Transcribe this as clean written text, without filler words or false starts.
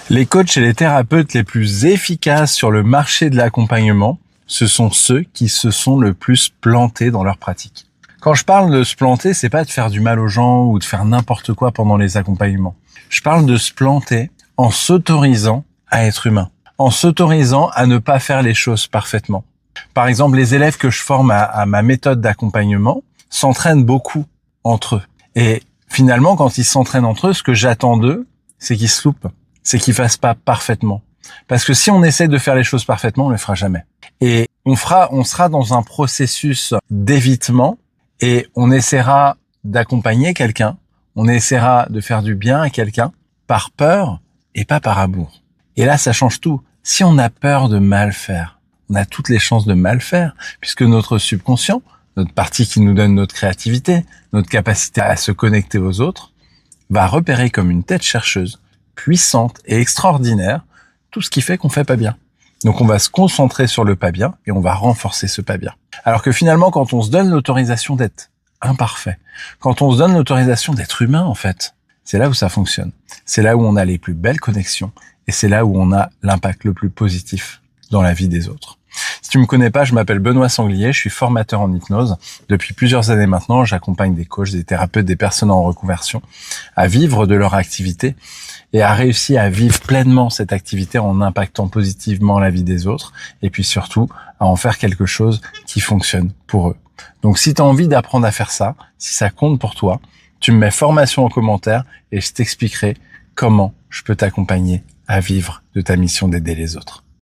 Les coachs et les thérapeutes les plus efficaces sur le marché de l'accompagnement, ce sont ceux qui se sont le plus plantés dans leur pratique. Quand je parle de se planter, c'est pas de faire du mal aux gens ou de faire n'importe quoi pendant les accompagnements. Je parle de se planter en s'autorisant à être humain, en s'autorisant à ne pas faire les choses parfaitement. Par exemple, les élèves que je forme à ma méthode d'accompagnement s'entraînent beaucoup entre eux. Et finalement, quand ils s'entraînent entre eux, ce que j'attends d'eux, c'est qu'ils se loupent, c'est qu'ils fassent pas parfaitement. Parce que si on essaie de faire les choses parfaitement, on le fera jamais. Et on sera dans un processus d'évitement et on essaiera d'accompagner quelqu'un, on essaiera de faire du bien à quelqu'un par peur et pas par amour. Et là, ça change tout. Si on a peur de mal faire, on a toutes les chances de mal faire, puisque notre subconscient, notre partie qui nous donne notre créativité, notre capacité à se connecter aux autres, va repérer comme une tête chercheuse, puissante et extraordinaire, tout ce qui fait qu'on fait pas bien. Donc on va se concentrer sur le pas bien et on va renforcer ce pas bien. Alors que finalement, quand on se donne l'autorisation d'être imparfait, quand on se donne l'autorisation d'être humain, en fait, c'est là où ça fonctionne. C'est là où on a les plus belles connexions et c'est là où on a l'impact le plus positif dans la vie des autres. Si tu me connais pas, je m'appelle Benoît Sanglier, je suis formateur en hypnose. Depuis plusieurs années maintenant, j'accompagne des coachs, des thérapeutes, des personnes en reconversion à vivre de leur activité et à réussir à vivre pleinement cette activité en impactant positivement la vie des autres et puis surtout à en faire quelque chose qui fonctionne pour eux. Donc si tu as envie d'apprendre à faire ça, si ça compte pour toi, tu me mets formation en commentaire et je t'expliquerai comment je peux t'accompagner à vivre de ta mission d'aider les autres.